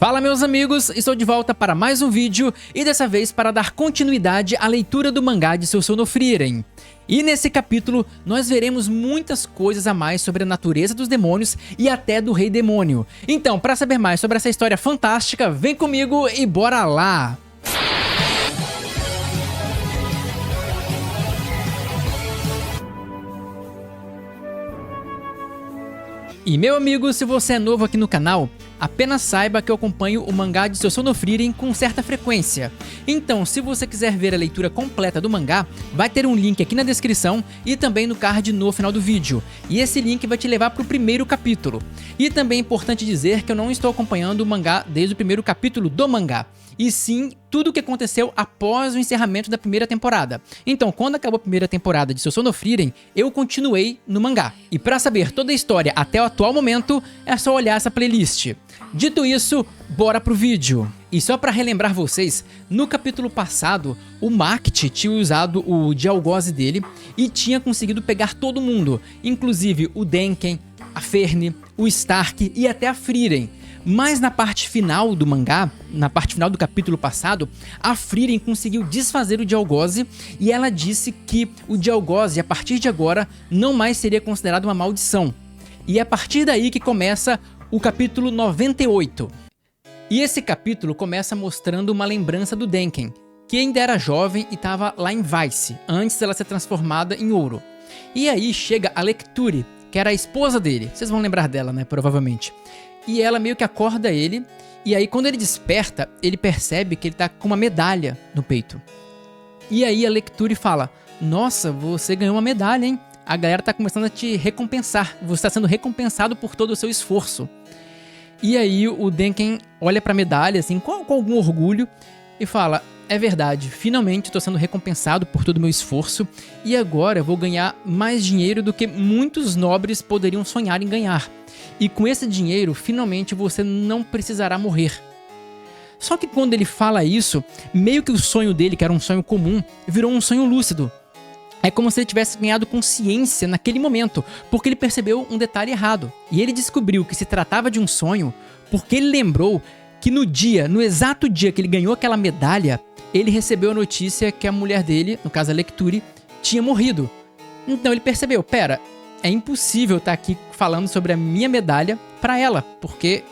Fala meus amigos, estou de volta para mais um vídeo e dessa vez para dar continuidade à leitura do mangá de Sousou no Frieren. E nesse capítulo nós veremos muitas coisas a mais sobre a natureza dos demônios e até do Rei Demônio. Então, para saber mais sobre essa história fantástica, vem comigo e bora lá! E meu amigo, se você é novo aqui no canal, apenas saiba que eu acompanho o mangá de Sousou no Frieren com certa frequência. Então, se você quiser ver a leitura completa do mangá, vai ter um link aqui na descrição e também no card no final do vídeo. E esse link vai te levar para o primeiro capítulo. E também é importante dizer que eu não estou acompanhando o mangá desde o primeiro capítulo do mangá, e sim tudo o que aconteceu após o encerramento da primeira temporada. Então, quando acabou a primeira temporada de Sousou no Frieren, eu continuei no mangá. E para saber toda a história até o atual momento, é só olhar essa playlist. Dito isso, bora pro vídeo. E só para relembrar vocês, no capítulo passado, o Macht tinha usado o Dialgose dele e tinha conseguido pegar todo mundo, inclusive o Denken, a Ferne, o Stark e até a Frieren. Mas na parte final do mangá, na parte final do capítulo passado, a Frieren conseguiu desfazer o Dialgose e ela disse que o Dialgose, a partir de agora, não mais seria considerado uma maldição. E é a partir daí que começa o capítulo 98. E esse capítulo começa mostrando uma lembrança do Denken, que ainda era jovem e estava lá em Weiss, antes dela ser transformada em ouro. E aí chega a Lecture, que era a esposa dele, vocês vão lembrar dela, né, provavelmente. E ela meio que acorda ele, e aí quando ele desperta, ele percebe que ele tá com uma medalha no peito. E aí a Lecture fala: nossa, você ganhou uma medalha, hein? A galera tá começando a te recompensar, você está sendo recompensado por todo o seu esforço. E aí o Denken olha pra medalha assim, com algum orgulho, e fala: é verdade, finalmente estou sendo recompensado por todo o meu esforço, e agora eu vou ganhar mais dinheiro do que muitos nobres poderiam sonhar em ganhar. E com esse dinheiro, finalmente você não precisará morrer. Só que quando ele fala isso, meio que o sonho dele, que era um sonho comum, virou um sonho lúcido. É como se ele tivesse ganhado consciência naquele momento, porque ele percebeu um detalhe errado. E ele descobriu que se tratava de um sonho, porque ele lembrou que no exato dia que ele ganhou aquela medalha, ele recebeu a notícia que a mulher dele, no caso a Lecture, tinha morrido. Então ele percebeu, pera, é impossível estar aqui falando sobre a minha medalha pra ela, porque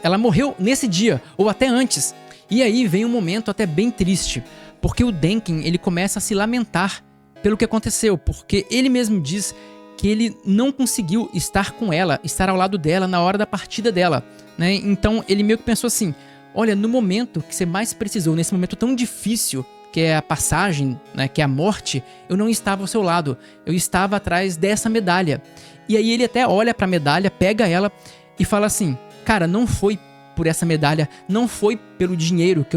ela morreu nesse dia, ou até antes. E aí vem um momento até bem triste, porque o Denken ele começa a se lamentar pelo que aconteceu, porque ele mesmo diz que ele não conseguiu estar com ela, estar ao lado dela na hora da partida dela, né? Então ele meio que pensou assim: olha, no momento que você mais precisou, nesse momento tão difícil, que é a passagem, né, que é a morte, eu não estava ao seu lado, eu estava atrás dessa medalha. E aí ele até olha pra medalha, pega ela e fala assim: cara, não foi por essa medalha, não foi pelo dinheiro que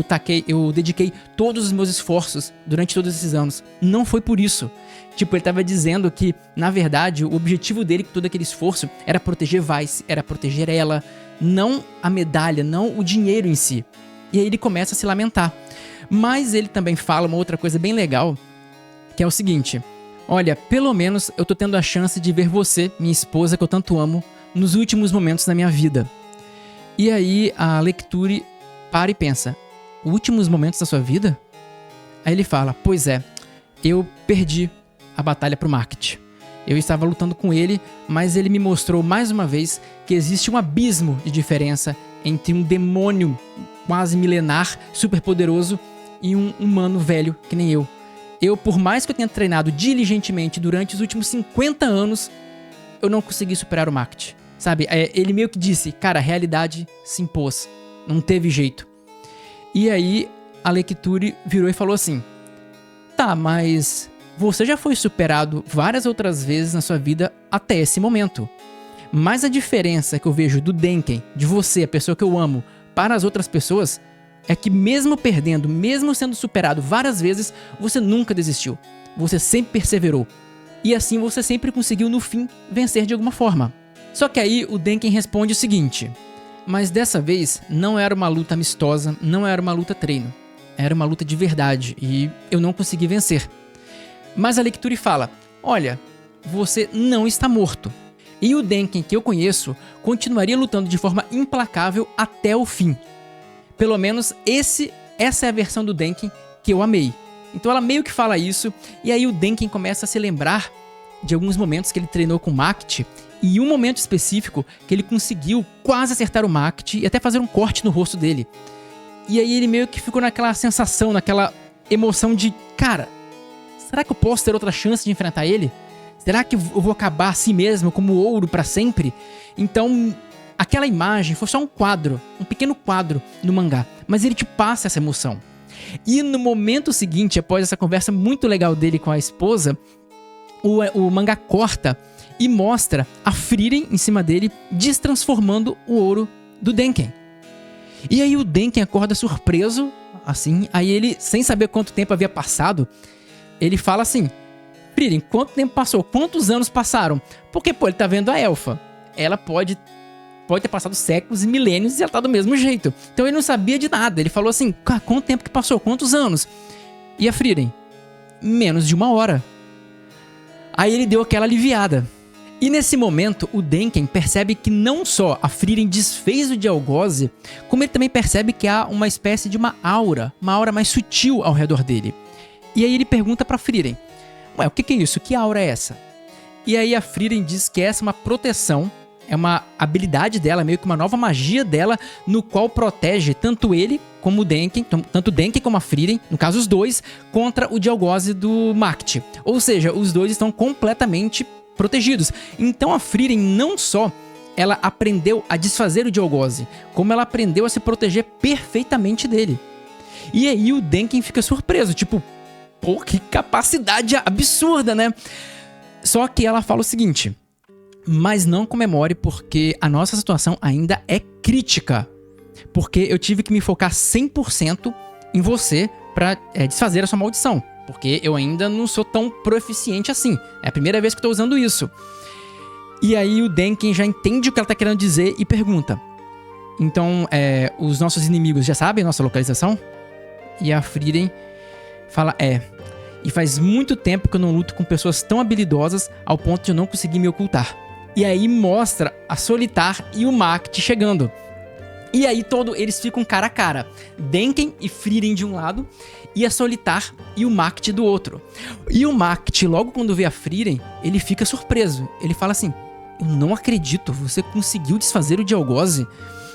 eu dediquei todos os meus esforços durante todos esses anos, não foi por isso. Tipo, ele tava dizendo que, na verdade, o objetivo dele com todo aquele esforço era proteger Weiss, era proteger ela, não a medalha, não o dinheiro em si. E aí ele começa a se lamentar. Mas ele também fala uma outra coisa bem legal, que é o seguinte: olha, pelo menos eu tô tendo a chance de ver você, minha esposa que eu tanto amo, nos últimos momentos da minha vida. E aí a Lecture para e pensa: últimos momentos da sua vida? Aí ele fala: pois é, eu perdi a batalha pro Macht. Eu estava lutando com ele, mas ele me mostrou mais uma vez que existe um abismo de diferença entre um demônio quase milenar, super poderoso, e um humano velho que nem eu. Eu, por mais que eu tenha treinado diligentemente durante os últimos 50 anos, eu não consegui superar o Macht. Sabe, ele meio que disse: cara, a realidade se impôs, não teve jeito. E aí a Lecture virou e falou assim: tá, mas você já foi superado várias outras vezes na sua vida até esse momento. Mas a diferença que eu vejo do Denken, de você, a pessoa que eu amo, para as outras pessoas, é que mesmo perdendo, mesmo sendo superado várias vezes, você nunca desistiu. Você sempre perseverou. E assim você sempre conseguiu, no fim, vencer de alguma forma. Só que aí o Denken responde o seguinte: mas dessa vez não era uma luta amistosa, não era uma luta treino. Era uma luta de verdade e eu não consegui vencer. Mas a Lecture fala: olha, você não está morto. E o Denken que eu conheço continuaria lutando de forma implacável até o fim. Pelo menos essa é a versão do Denki que eu amei. Então ela meio que fala isso, e aí o Denki começa a se lembrar de alguns momentos que ele treinou com o Makt, e um momento específico que ele conseguiu quase acertar o Makt e até fazer um corte no rosto dele. E aí ele meio que ficou naquela sensação, naquela emoção de, cara, será que eu posso ter outra chance de enfrentar ele? Será que eu vou acabar assim mesmo, como ouro pra sempre? Então, aquela imagem foi só um quadro, um pequeno quadro no mangá, mas ele te passa essa emoção. E no momento seguinte, após essa conversa muito legal dele com a esposa, o mangá corta e mostra a Frieren em cima dele destransformando o ouro do Denken. E aí o Denken acorda surpreso, assim, aí ele, sem saber quanto tempo havia passado, ele fala assim: Frieren, quanto tempo passou? Quantos anos passaram? Porque, pô, ele tá vendo a elfa. Ela pode ter passado séculos e milênios e ela tá do mesmo jeito. Então ele não sabia de nada. Ele falou assim, quanto tempo que passou? Quantos anos? E a Frieren? Menos de 1 hora. Aí ele deu aquela aliviada. E nesse momento, o Denken percebe que não só a Frieren desfez o Dialgose, como ele também percebe que há uma espécie de uma aura mais sutil ao redor dele. E aí ele pergunta pra Frieren, ué, o que é isso? Que aura é essa? E aí a Frieren diz que essa é uma proteção, é uma habilidade dela, meio que uma nova magia dela, no qual protege tanto ele como o Denken, tanto o Denken como a Frieren, no caso os dois, contra o Dialgose do Makt. Ou seja, os dois estão completamente protegidos. Então a Frieren não só ela aprendeu a desfazer o Dialgose, como ela aprendeu a se proteger perfeitamente dele. E aí o Denken fica surpreso, tipo, pô, que capacidade absurda, né? Só que ela fala o seguinte, mas não comemore porque a nossa situação ainda é crítica. Porque eu tive que me focar 100% em você pra desfazer a sua maldição. Porque eu ainda não sou tão proficiente assim. É a primeira vez que eu tô usando isso. E aí o Denken já entende o que ela tá querendo dizer e pergunta, então, os nossos inimigos já sabem a nossa localização? E a Frieren fala, e faz muito tempo que eu não luto com pessoas tão habilidosas ao ponto de eu não conseguir me ocultar. E aí mostra a Solitar e o Makt chegando. E aí eles ficam cara a cara. Denken e Frieren de um lado e a Solitar e o Makt do outro. E o Makt, logo quando vê a Frieren, ele fica surpreso. Ele fala assim, eu não acredito, você conseguiu desfazer o Dialgose?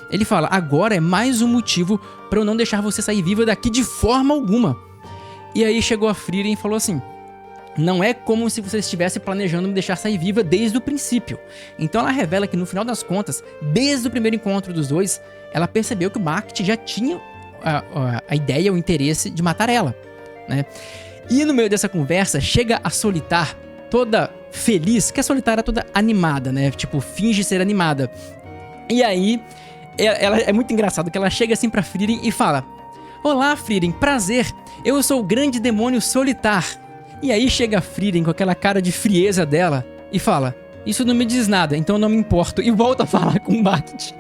Ele fala, agora é mais um motivo pra eu não deixar você sair viva daqui de forma alguma. E aí chegou a Frieren e falou assim, não é como se você estivesse planejando me deixar sair viva desde o princípio. Então ela revela que no final das contas, desde o primeiro encontro dos dois, ela percebeu que o Makt já tinha a ideia, o interesse de matar ela, né? E no meio dessa conversa, chega a Solitar toda feliz, que a Solitar era toda animada, né? Tipo, finge ser animada. E aí, ela é muito engraçado que ela chega assim pra Frieren e fala, olá, Frieren, prazer, eu sou o grande demônio Solitar. E aí chega a Frieren com aquela cara de frieza dela e fala, isso não me diz nada, então eu não me importo. E volta a falar com o Makt.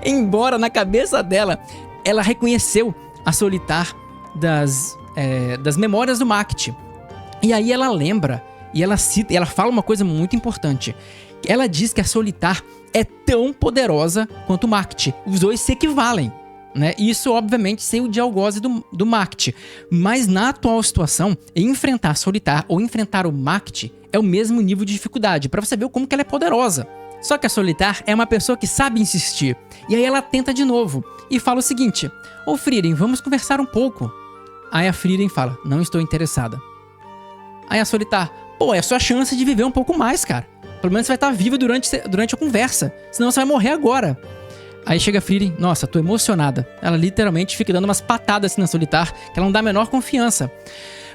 Embora na cabeça dela, ela reconheceu a Solitar das memórias do Makt. E aí ela lembra, e ela cita, e ela fala uma coisa muito importante. Ela diz que a Solitar é tão poderosa quanto o Makt. Os dois se equivalem, né? Isso, obviamente, sem o Dialgose do Makt. Mas na atual situação, enfrentar a Solitar ou enfrentar o Makt é o mesmo nível de dificuldade, pra você ver como que ela é poderosa. Só que a Solitar é uma pessoa que sabe insistir. E aí ela tenta de novo e fala o seguinte, ô Frieren, vamos conversar um pouco. Aí a Frieren fala, não estou interessada. Aí a Solitar, pô, é a sua chance de viver um pouco mais, cara. Pelo menos você vai estar viva durante a conversa, senão você vai morrer agora. Aí chega a Frieren, nossa, tô emocionada. Ela literalmente fica dando umas patadas assim na Solitar, que ela não dá a menor confiança.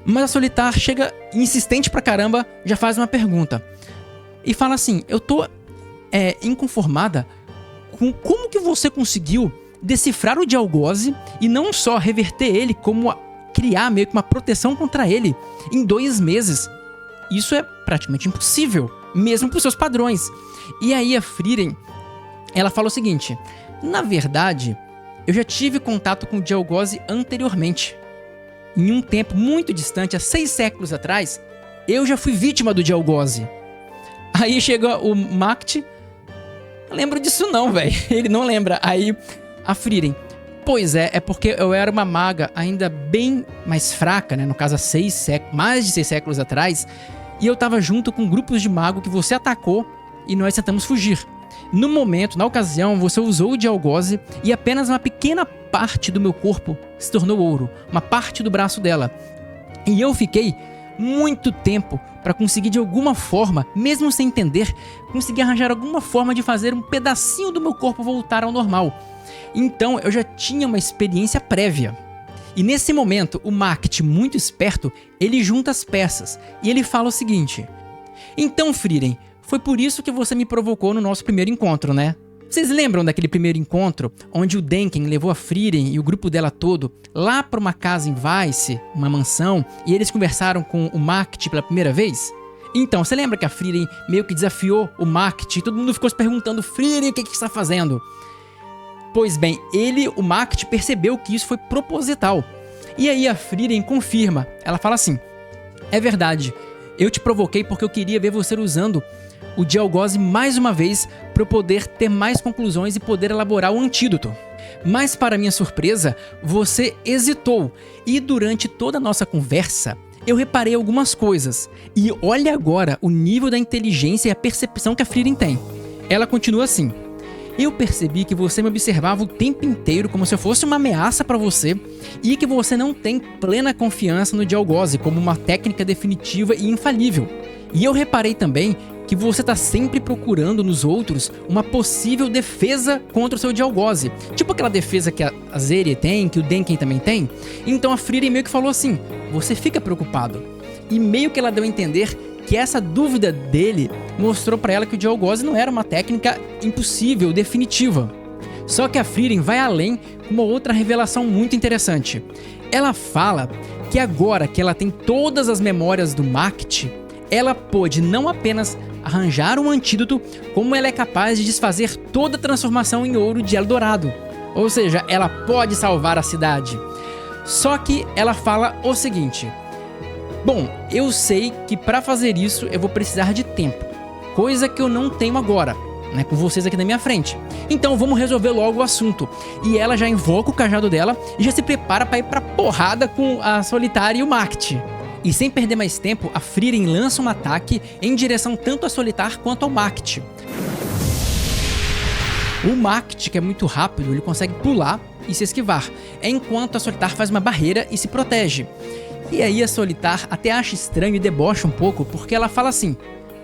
Mas a Solitar chega insistente pra caramba, já faz uma pergunta. E fala assim, eu tô inconformada com como que você conseguiu decifrar o Dialgose e não só reverter ele, como criar meio que uma proteção contra ele em 2 meses. Isso é praticamente impossível, mesmo para os seus padrões. E aí a Frieren, ela fala o seguinte, na verdade, eu já tive contato com o Dialgose anteriormente. Em um tempo muito distante, há 6 séculos atrás, eu já fui vítima do Dialgose. Aí chega o Makt, não lembro disso não, velho. Ele não lembra. Aí a Frieren, Pois é porque eu era uma maga ainda bem mais fraca, né? No caso, há mais de 6 séculos atrás. E eu tava junto com grupos de mago que você atacou e nós tentamos fugir. No momento, na ocasião, você usou o de algoze e apenas uma pequena parte do meu corpo se tornou ouro. Uma parte do braço dela. E eu fiquei muito tempo para conseguir de alguma forma, mesmo sem entender, conseguir arranjar alguma forma de fazer um pedacinho do meu corpo voltar ao normal. Então eu já tinha uma experiência prévia. E nesse momento, o Macht, muito esperto, ele junta as peças e ele fala o seguinte: então, Frieren, foi por isso que você me provocou no nosso primeiro encontro, né? Vocês lembram daquele primeiro encontro, onde o Denken levou a Frieren e o grupo dela todo lá para uma casa em Weiss, uma mansão, e eles conversaram com o Macht pela primeira vez? Então, você lembra que a Frieren meio que desafiou o Macht e todo mundo ficou se perguntando: Frieren, o que você está fazendo? Pois bem, o Macht, percebeu que isso foi proposital. E aí a Frieren confirma, ela fala assim: é verdade, eu te provoquei porque eu queria ver você usando o de algoze mais uma vez para eu poder ter mais conclusões e poder elaborar o antídoto. Mas para minha surpresa, você hesitou e durante toda a nossa conversa eu reparei algumas coisas. E olha agora o nível da inteligência e a percepção que a Frieren tem. Ela continua assim: eu percebi que você me observava o tempo inteiro como se eu fosse uma ameaça para você e que você não tem plena confiança no de algoze como uma técnica definitiva e infalível. E eu reparei também que você tá sempre procurando nos outros uma possível defesa contra o seu de algoze. Tipo aquela defesa que a Zeri tem, que o Denken também tem. Então a Frieren meio que falou assim: você fica preocupado. E meio que ela deu a entender que essa dúvida dele mostrou pra ela que o de algoze não era uma técnica impossível, definitiva. Só que a Frieren vai além com uma outra revelação muito interessante. Ela fala que agora que ela tem todas as memórias do Macht, ela pôde não apenas arranjar um antídoto, como ela é capaz de desfazer toda a transformação em ouro de Eldorado. Ou seja, ela pode salvar a cidade. Só que ela fala o seguinte: bom, eu sei que para fazer isso eu vou precisar de tempo, coisa que eu não tenho agora, né, com vocês aqui na minha frente. Então vamos resolver logo o assunto. E ela já invoca o cajado dela e já se prepara para ir pra porrada com a Solitária e o Macht. E sem perder mais tempo, a Frieren lança um ataque em direção tanto a Solitar quanto ao Macht. O Macht, que é muito rápido, ele consegue pular e se esquivar, enquanto a Solitar faz uma barreira e se protege. E aí a Solitar até acha estranho e debocha um pouco, porque ela fala assim: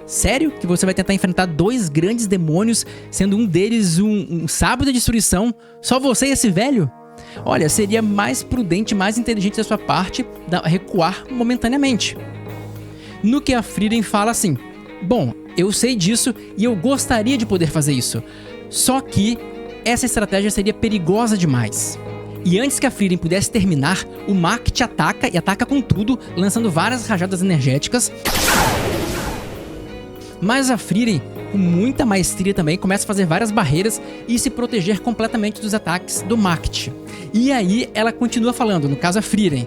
sério que você vai tentar enfrentar 2 grandes demônios, sendo um deles um sábio da destruição, só você e esse velho? Olha, seria mais prudente, mais inteligente da sua parte recuar momentaneamente. No que a Frieren fala assim: bom, eu sei disso e eu gostaria de poder fazer isso, só que essa estratégia seria perigosa demais. E antes que a Frieren pudesse terminar, o Macht ataca e ataca com tudo, lançando várias rajadas energéticas. Mas a Frieren, com muita maestria também, começa a fazer várias barreiras e se proteger completamente dos ataques do Macht. E aí ela continua falando, no caso a Frieren.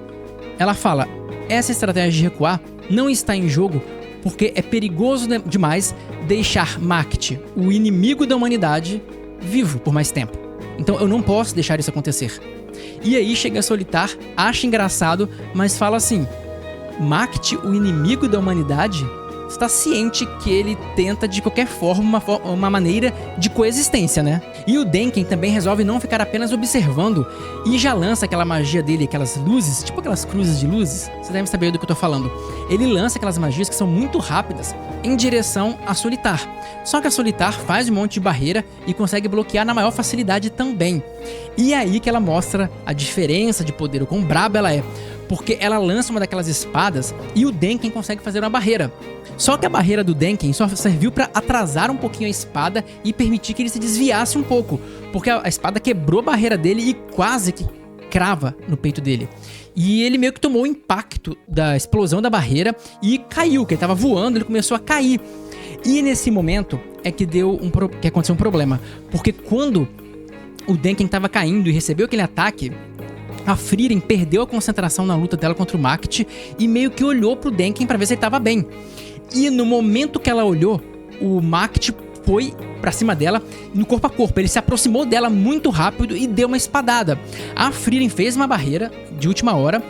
Ela fala: essa estratégia de recuar não está em jogo porque é perigoso demais deixar Macht, o inimigo da humanidade, vivo por mais tempo. Então eu não posso deixar isso acontecer. E aí chega a Solitar, acha engraçado, mas fala assim: Macht, o inimigo da humanidade? Está ciente que ele tenta de qualquer forma uma maneira de coexistência, né? E o Denken também resolve não ficar apenas observando e já lança aquela magia dele, aquelas luzes, tipo aquelas cruzes de luzes. Você deve saber do que eu tô falando. Ele lança aquelas magias que são muito rápidas em direção a Solitar. Só que a Solitar faz um monte de barreira e consegue bloquear na maior facilidade também. E é aí que ela mostra a diferença de poder, o quão braba ela é. Porque ela lança uma daquelas espadas e o Denken consegue fazer uma barreira. Só que a barreira do Denken só serviu para atrasar um pouquinho a espada e permitir que ele se desviasse um pouco, porque a espada quebrou a barreira dele e quase que crava no peito dele. E ele meio que tomou o impacto da explosão da barreira e caiu, que ele estava voando, ele começou a cair. E nesse momento é que aconteceu um problema, porque quando o Denken estava caindo e recebeu aquele ataque, a Frieren perdeu a concentração na luta dela contra o Macht e meio que olhou pro Denken para ver se ele estava bem. E no momento que ela olhou, o Macht foi pra cima dela no corpo a corpo. Ele se aproximou dela muito rápido e deu uma espadada. A Frieren fez uma barreira de última hora,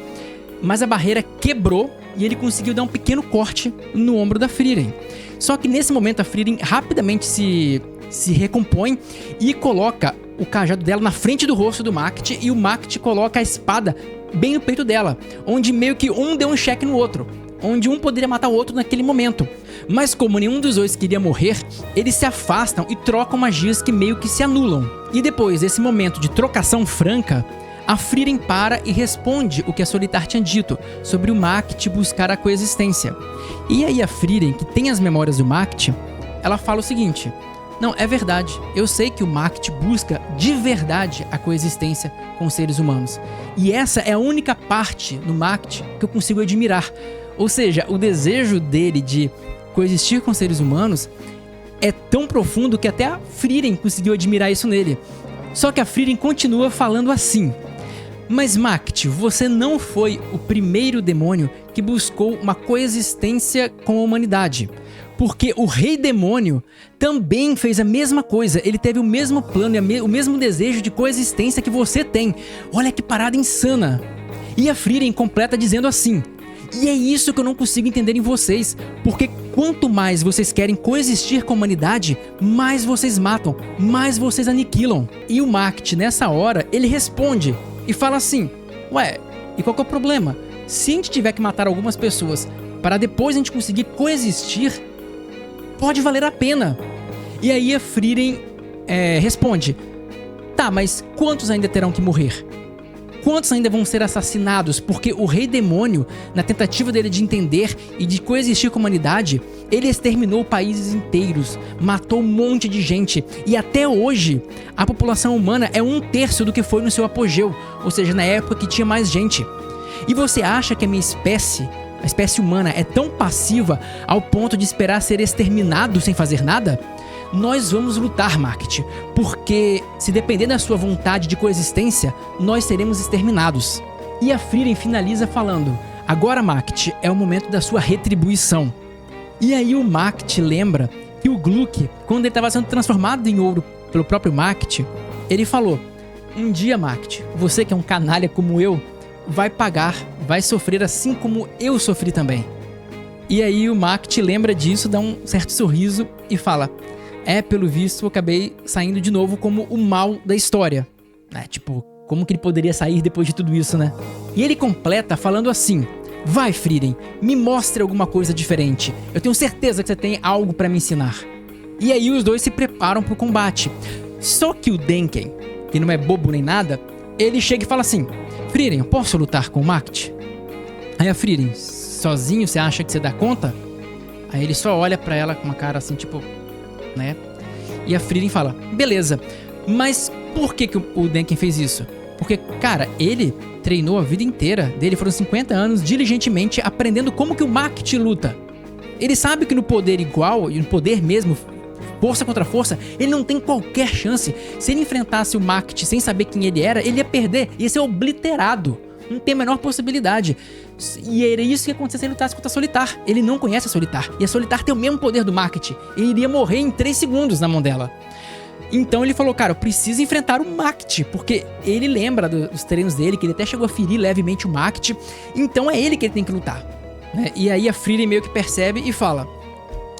mas a barreira quebrou e ele conseguiu dar um pequeno corte no ombro da Frieren. Só que nesse momento a Frieren rapidamente se recompõe e coloca o cajado dela na frente do rosto do Makt, e o Makt coloca a espada bem no peito dela, onde meio que um deu um cheque no outro, onde um poderia matar o outro naquele momento. Mas como nenhum dos dois queria morrer, eles se afastam e trocam magias que meio que se anulam. E depois desse momento de trocação franca, a Frieren para e responde o que a Solitar tinha dito sobre o Makt buscar a coexistência. E aí a Frieren, que tem as memórias do Makt, ela fala o seguinte: não, é verdade, eu sei que o Makt busca de verdade a coexistência com os seres humanos. E essa é a única parte no Makt que eu consigo admirar. Ou seja, o desejo dele de coexistir com seres humanos é tão profundo que até a Frieren conseguiu admirar isso nele. Só que a Frieren continua falando assim: mas Makt, você não foi o primeiro demônio que buscou uma coexistência com a humanidade. Porque o Rei Demônio também fez a mesma coisa. Ele teve o mesmo plano e o mesmo desejo de coexistência que você tem. Olha que parada insana. E a Frieren completa dizendo assim: e é isso que eu não consigo entender em vocês. Porque quanto mais vocês querem coexistir com a humanidade, mais vocês matam, mais vocês aniquilam. E o Makt, nessa hora, ele responde e fala assim: ué, e qual que é o problema? Se a gente tiver que matar algumas pessoas para depois a gente conseguir coexistir, pode valer a pena. E aí a Frieren responde: tá, mas quantos ainda terão que morrer? Quantos ainda vão ser assassinados? Porque o Rei Demônio, na tentativa dele de entender e de coexistir com a humanidade, ele exterminou países inteiros, matou um monte de gente, e até hoje a população humana é 1/3 do que foi no seu apogeu, ou seja, na época que tinha mais gente. E você acha que a minha espécie, a espécie humana, é tão passiva ao ponto de esperar ser exterminado sem fazer nada? Nós vamos lutar, Makt, porque se depender da sua vontade de coexistência, nós seremos exterminados. E a Frieren finaliza falando: agora, Makt, é o momento da sua retribuição. E aí o Makt lembra que o Gluck, quando ele estava sendo transformado em ouro pelo próprio Makt, ele falou: um dia, Makt, você que é um canalha como eu, vai pagar, vai sofrer assim como eu sofri também. E aí o Makt lembra disso, dá um certo sorriso e fala: pelo visto eu acabei saindo de novo como o mal da história. Tipo, como que ele poderia sair depois de tudo isso, né? E ele completa falando assim: vai, Frieren, me mostre alguma coisa diferente. Eu tenho certeza que você tem algo pra me ensinar. E aí os dois se preparam pro combate. Só que o Denken, que não é bobo nem nada, ele chega e fala assim: Frieren, eu posso lutar com o Makt? Aí a Frieren: sozinho você acha que você dá conta? Aí ele só olha pra ela com uma cara assim, tipo, né? E a Frieren fala: beleza, mas por que o Denken fez isso? Porque, cara, ele treinou a vida inteira dele, foram 50 anos diligentemente aprendendo como que o Makt luta. Ele sabe que no poder igual, e no poder mesmo, força contra força, ele não tem qualquer chance. Se ele enfrentasse o Makt sem saber quem ele era, ele ia perder, ia ser obliterado. Não tem a menor possibilidade. E era isso que acontecia se ele lutasse contra a Solitar. Ele não conhece a Solitar. E a Solitar tem o mesmo poder do Makt. Ele iria morrer em 3 segundos na mão dela. Então ele falou: cara, eu preciso enfrentar o Makt. Porque ele lembra dos treinos dele, que ele até chegou a ferir levemente o Makt. Então é ele que ele tem que lutar, né? E aí a Frieren meio que percebe e fala: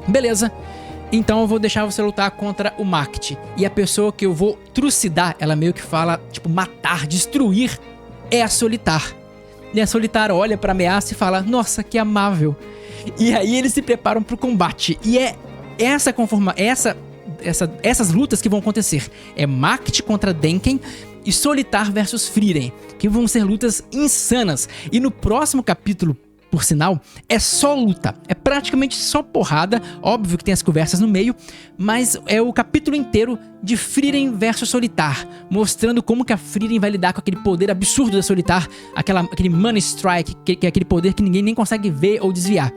beleza, então eu vou deixar você lutar contra o Makt. E a pessoa que eu vou trucidar, ela meio que fala, tipo, matar, destruir, é a Solitar. E a Solitar olha pra ameaça e fala: nossa, que amável. E aí eles se preparam pro combate. E é essas lutas que vão acontecer. É Makt contra Denken e Solitar versus Frieren, que vão ser lutas insanas. E no próximo capítulo, por sinal, é só luta, é praticamente só porrada. Óbvio que tem as conversas no meio, mas é o capítulo inteiro de Frieren versus Solitar, mostrando como que a Frieren vai lidar com aquele poder absurdo da Solitar, aquele Money Strike, que é aquele poder que ninguém nem consegue ver ou desviar.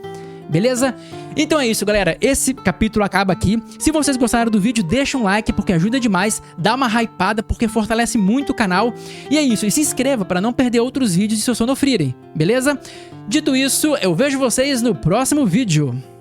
Beleza? Então é isso, galera. Esse capítulo acaba aqui. Se vocês gostaram do vídeo, deixa um like porque ajuda demais. Dá uma hypada porque fortalece muito o canal. E é isso. E se inscreva para não perder outros vídeos de Sou Sono Frieren. Beleza? Dito isso, eu vejo vocês no próximo vídeo.